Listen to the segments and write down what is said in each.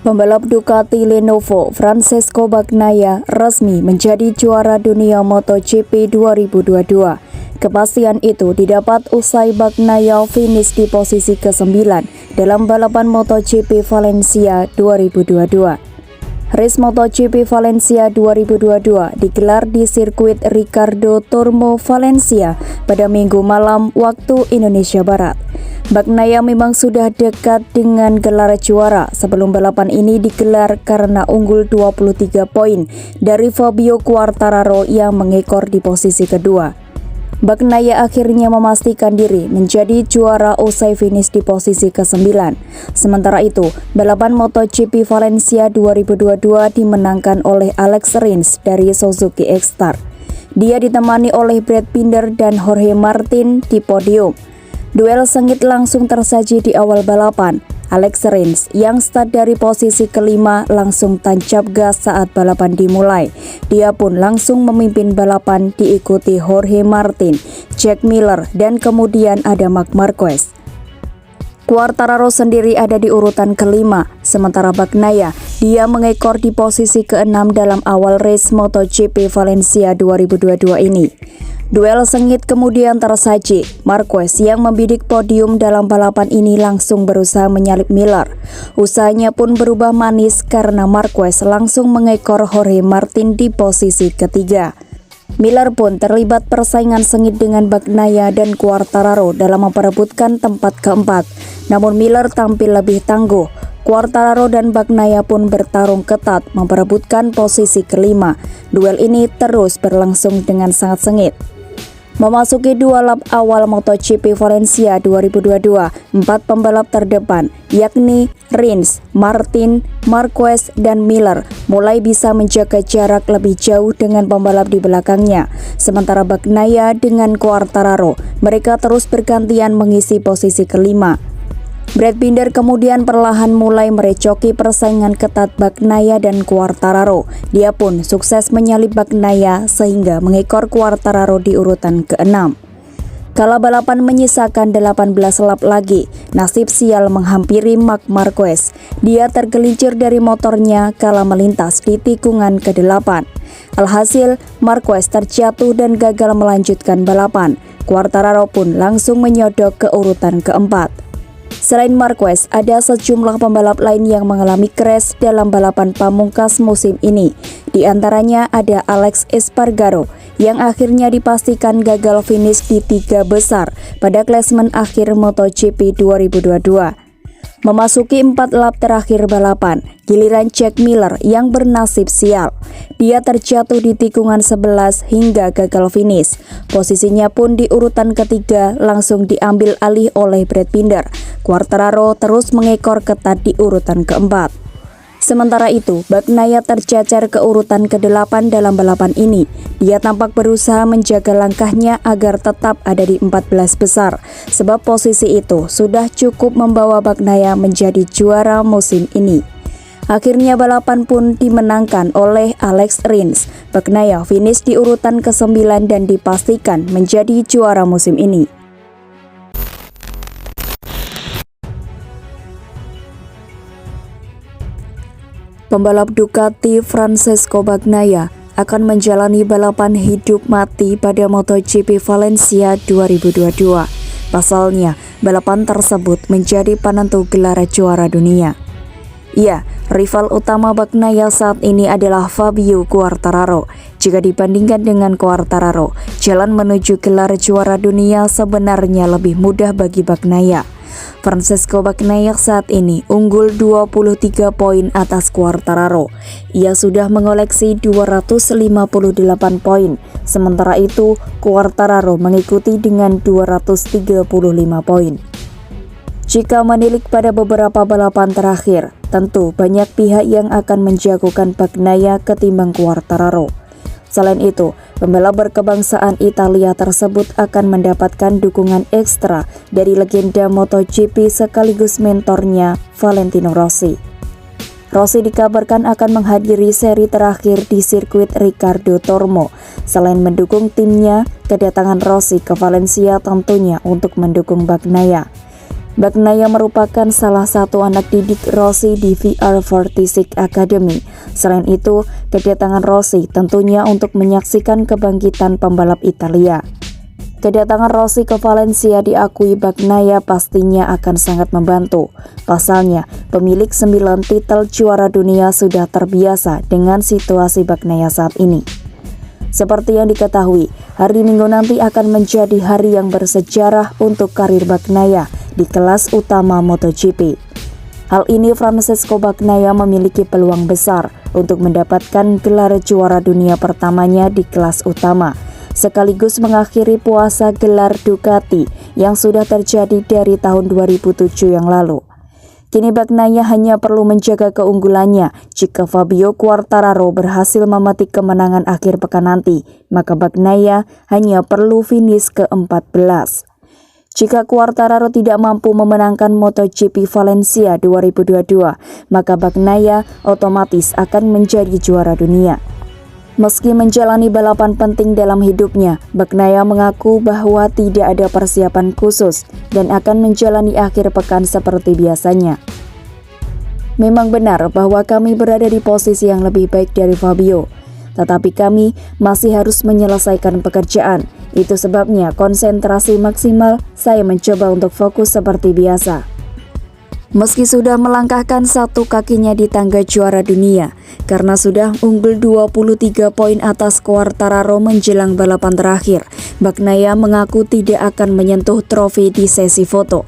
Pembalap Ducati Lenovo Francesco Bagnaia resmi menjadi juara dunia MotoGP 2022. Kepastian itu didapat usai Bagnaia finish di posisi ke-9 dalam balapan MotoGP Valencia 2022. Race MotoGP Valencia 2022 digelar di sirkuit Ricardo Tormo Valencia pada Minggu malam waktu Indonesia Barat. Bagnaia memang sudah dekat dengan gelar juara sebelum balapan ini digelar karena unggul 23 poin dari Fabio Quartararo yang mengekor di posisi kedua. Bagnaia akhirnya memastikan diri menjadi juara usai finish di posisi ke-9. Sementara itu, balapan MotoGP Valencia 2022 dimenangkan oleh Alex Rins dari Suzuki X-Star. Dia ditemani oleh Brad Binder dan Jorge Martin di podium. Duel sengit langsung tersaji di awal balapan. Alex Rins yang start dari posisi kelima langsung tancap gas saat balapan dimulai. Dia pun langsung memimpin balapan diikuti Jorge Martin, Jack Miller, dan kemudian ada Marc Marquez. Quartararo sendiri ada di urutan kelima, sementara Bagnaia dia mengekor di posisi ke-6 dalam awal race MotoGP Valencia 2022 ini. Duel sengit kemudian tersaji. Marquez yang membidik podium dalam balapan ini langsung berusaha menyalip Miller. Usahanya pun berubah manis karena Marquez langsung mengekor Jorge Martin di posisi ketiga. Miller pun terlibat persaingan sengit dengan Bagnaia dan Quartararo dalam memperebutkan tempat keempat. Namun Miller tampil lebih tangguh. Quartararo dan Bagnaia pun bertarung ketat memperebutkan posisi kelima. Duel ini terus berlangsung dengan sangat sengit. Memasuki dua lap awal MotoGP Valencia 2022, 4 pembalap terdepan, yakni Rins, Martin, Marquez, dan Miller, mulai bisa menjaga jarak lebih jauh dengan pembalap di belakangnya. Sementara Bagnaia dengan Quartararo, mereka terus bergantian mengisi posisi kelima. Brad Binder kemudian perlahan mulai merecoki persaingan ketat Bagnaia dan Quartararo. Dia pun sukses menyalip Bagnaia sehingga mengekor Quartararo di urutan ke-6. Kala balapan menyisakan 18 lap lagi, nasib sial menghampiri Marc Marquez. Dia tergelincir dari motornya kala melintas di tikungan ke-8. Alhasil, Marquez terjatuh dan gagal melanjutkan balapan. Quartararo pun langsung menyodok ke urutan ke-4. Selain Marquez, ada sejumlah pembalap lain yang mengalami crash dalam balapan pamungkas musim ini. Di antaranya ada Alex Espargaro yang akhirnya dipastikan gagal finish di 3 besar pada klasemen akhir MotoGP 2022. Memasuki 4 lap terakhir balapan, giliran Jack Miller yang bernasib sial. Dia terjatuh di tikungan 11 hingga gagal finish. Posisinya pun di urutan ketiga langsung diambil alih oleh Brad Binder. Quartararo terus mengekor ketat di urutan keempat. Sementara itu, Bagnaia tercacar ke urutan ke-8 dalam balapan ini. Dia tampak berusaha menjaga langkahnya agar tetap ada di 14 besar, sebab posisi itu sudah cukup membawa Bagnaia menjadi juara musim ini. Akhirnya balapan pun dimenangkan oleh Alex Rins. Bagnaia finish di urutan ke-9 dan dipastikan menjadi juara musim ini. Pembalap Ducati Francesco Bagnaia akan menjalani balapan hidup mati pada MotoGP Valencia 2022. Pasalnya, balapan tersebut menjadi penentu gelar juara dunia. Ya, rival utama Bagnaia saat ini adalah Fabio Quartararo. Jika dibandingkan dengan Quartararo, jalan menuju gelar juara dunia sebenarnya lebih mudah bagi Bagnaia. Francesco Bagnaia saat ini unggul 23 poin atas Quartararo. Ia sudah mengoleksi 258 poin. Sementara itu, Quartararo mengikuti dengan 235 poin. Jika menilik pada beberapa balapan terakhir, tentu banyak pihak yang akan menjagokan Bagnaia ketimbang Quartararo. Selain itu, pembalap berkebangsaan Italia tersebut akan mendapatkan dukungan ekstra dari legenda MotoGP sekaligus mentornya Valentino Rossi. Rossi dikabarkan akan menghadiri seri terakhir di sirkuit Ricardo Tormo. Selain mendukung timnya, kedatangan Rossi ke Valencia tentunya untuk mendukung Bagnaia. Bagnaia merupakan salah satu anak didik Rossi di VR46 Academy. Selain itu, kedatangan Rossi tentunya untuk menyaksikan kebangkitan pembalap Italia. Kedatangan Rossi ke Valencia diakui Bagnaia pastinya akan sangat membantu. Pasalnya, pemilik 9 titel juara dunia sudah terbiasa dengan situasi Bagnaia saat ini. Seperti yang diketahui, hari Minggu nanti akan menjadi hari yang bersejarah untuk karir Bagnaia di kelas utama MotoGP. Hal ini Francesco Bagnaia memiliki peluang besar untuk mendapatkan gelar juara dunia pertamanya di kelas utama, sekaligus mengakhiri puasa gelar Ducati yang sudah terjadi dari tahun 2007 yang lalu. Kini Bagnaia hanya perlu menjaga keunggulannya. Jika Fabio Quartararo berhasil memetik kemenangan akhir pekan nanti, maka Bagnaia hanya perlu finish ke-14. Jika Quartararo tidak mampu memenangkan MotoGP Valencia 2022, maka Bagnaia otomatis akan menjadi juara dunia. Meski menjalani balapan penting dalam hidupnya, Bagnaia mengaku bahwa tidak ada persiapan khusus dan akan menjalani akhir pekan seperti biasanya. Memang benar bahwa kami berada di posisi yang lebih baik dari Fabio, tetapi kami masih harus menyelesaikan pekerjaan. Itu sebabnya konsentrasi maksimal, saya mencoba untuk fokus seperti biasa. Meski sudah melangkahkan satu kakinya di tangga juara dunia, karena sudah unggul 23 poin atas Quartararo menjelang balapan terakhir, Bagnaia mengaku tidak akan menyentuh trofi di sesi foto.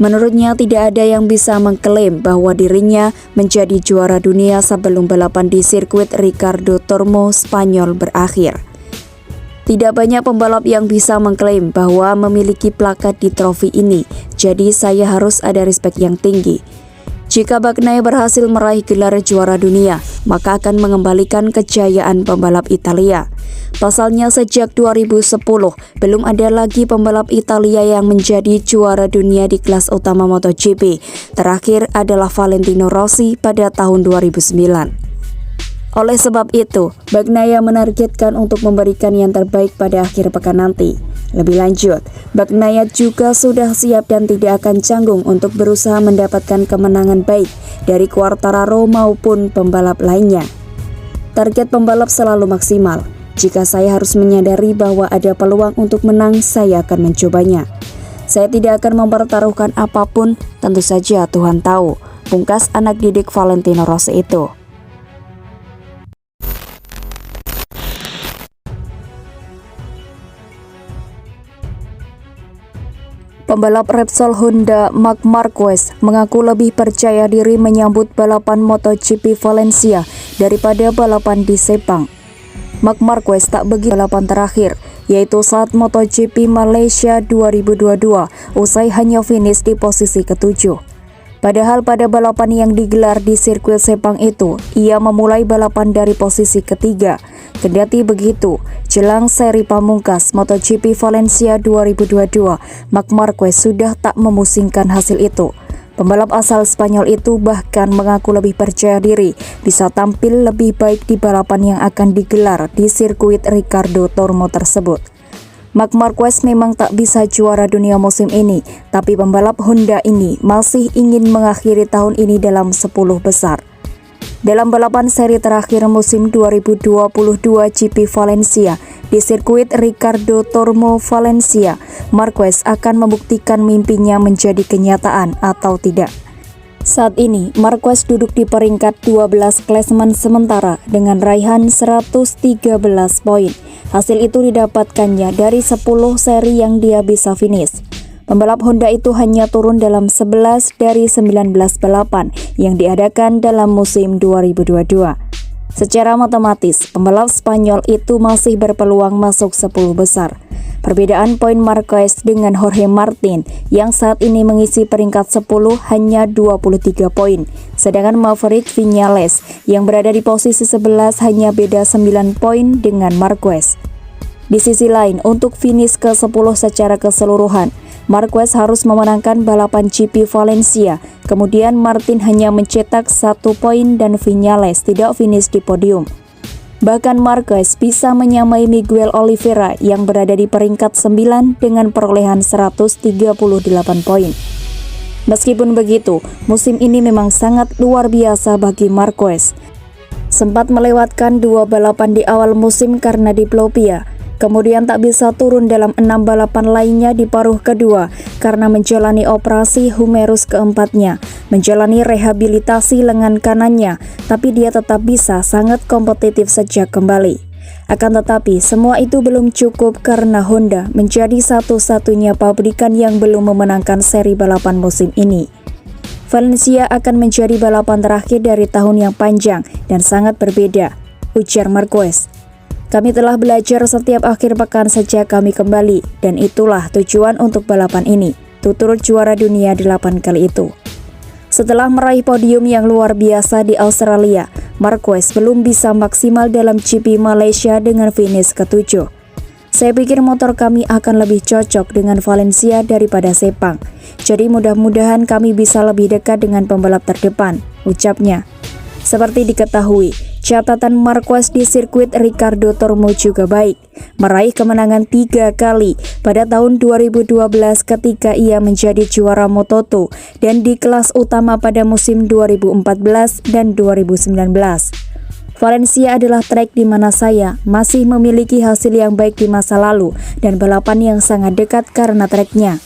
Menurutnya tidak ada yang bisa mengklaim bahwa dirinya menjadi juara dunia sebelum balapan di sirkuit Ricardo Tormo, Spanyol berakhir. Tidak banyak pembalap yang bisa mengklaim bahwa memiliki plakat di trofi ini, jadi saya harus ada respek yang tinggi. Jika Bagnaia berhasil meraih gelar juara dunia, maka akan mengembalikan kejayaan pembalap Italia. Pasalnya sejak 2010, belum ada lagi pembalap Italia yang menjadi juara dunia di kelas utama MotoGP. Terakhir adalah Valentino Rossi pada tahun 2009. Oleh sebab itu, Bagnaia menargetkan untuk memberikan yang terbaik pada akhir pekan nanti. Lebih lanjut, Bagnaia juga sudah siap dan tidak akan canggung untuk berusaha mendapatkan kemenangan baik dari Quartararo maupun pembalap lainnya. Target pembalap selalu maksimal. Jika saya harus menyadari bahwa ada peluang untuk menang, saya akan mencobanya. Saya tidak akan mempertaruhkan apapun, tentu saja Tuhan tahu, pungkas anak didik Valentino Rossi itu. Pembalap Repsol Honda Marc Marquez mengaku lebih percaya diri menyambut balapan MotoGP Valencia daripada balapan di Sepang. Marc Marquez tak begitu balapan terakhir, yaitu saat MotoGP Malaysia 2022, usai hanya finish di posisi ke-7. Padahal pada balapan yang digelar di sirkuit Sepang itu, ia memulai balapan dari posisi ketiga. Kendati begitu, jelang seri pamungkas MotoGP Valencia 2022, Marc Marquez sudah tak memusingkan hasil itu. Pembalap asal Spanyol itu bahkan mengaku lebih percaya diri bisa tampil lebih baik di balapan yang akan digelar di sirkuit Ricardo Tormo tersebut. Marc Marquez memang tak bisa juara dunia musim ini, tapi pembalap Honda ini masih ingin mengakhiri tahun ini dalam 10 besar. Dalam balapan seri terakhir musim 2022 GP Valencia di sirkuit Ricardo Tormo Valencia, Marquez akan membuktikan mimpinya menjadi kenyataan atau tidak. Saat ini, Marquez duduk di peringkat 12 klasemen sementara dengan raihan 113 poin. Hasil itu didapatkannya dari 10 seri yang dia bisa finish. Pembalap Honda itu hanya turun dalam 11 dari 19 balapan yang diadakan dalam musim 2022. Secara matematis, pembalap Spanyol itu masih berpeluang masuk 10 besar. Perbedaan poin Marquez dengan Jorge Martin yang saat ini mengisi peringkat 10 hanya 23 poin, sedangkan Maverick Viñales yang berada di posisi 11 hanya beda 9 poin dengan Marquez. Di sisi lain, untuk finish ke-10 secara keseluruhan, Marquez harus memenangkan balapan GP Valencia, kemudian Martin hanya mencetak 1 poin dan Viñales tidak finish di podium. Bahkan Marquez bisa menyamai Miguel Oliveira yang berada di peringkat 9 dengan perolehan 138 poin. Meskipun begitu, musim ini memang sangat luar biasa bagi Marquez. Sempat melewatkan 2 balapan di awal musim karena diplopia, kemudian tak bisa turun dalam 6 balapan lainnya di paruh kedua karena menjalani operasi humerus keempatnya, menjalani rehabilitasi lengan kanannya, tapi dia tetap bisa sangat kompetitif sejak kembali. Akan tetapi, semua itu belum cukup karena Honda menjadi satu-satunya pabrikan yang belum memenangkan seri balapan musim ini. Valencia akan menjadi balapan terakhir dari tahun yang panjang dan sangat berbeda, ujar Marquez. Kami telah belajar setiap akhir pekan sejak kami kembali, dan itulah tujuan untuk balapan ini, tutur juara dunia 8 kali itu. Setelah meraih podium yang luar biasa di Australia, Marquez belum bisa maksimal dalam GP Malaysia dengan finish ke-7. Saya pikir motor kami akan lebih cocok dengan Valencia daripada Sepang. Jadi mudah-mudahan kami bisa lebih dekat dengan pembalap terdepan, ucapnya. Seperti diketahui, catatan Marquez di sirkuit Ricardo Tormo juga baik, meraih kemenangan 3 kali pada tahun 2012 ketika ia menjadi juara Moto2 dan di kelas utama pada musim 2014 dan 2019. Valencia adalah trek di mana saya masih memiliki hasil yang baik di masa lalu dan balapan yang sangat dekat karena treknya.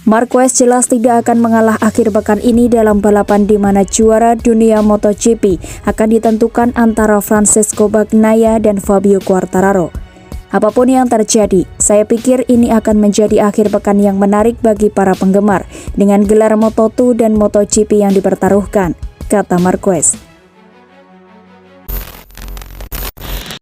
Marquez jelas tidak akan mengalah akhir pekan ini dalam balapan di mana juara dunia MotoGP akan ditentukan antara Francesco Bagnaia dan Fabio Quartararo. Apapun yang terjadi, saya pikir ini akan menjadi akhir pekan yang menarik bagi para penggemar dengan gelar Moto2 dan MotoGP yang dipertaruhkan, kata Marquez.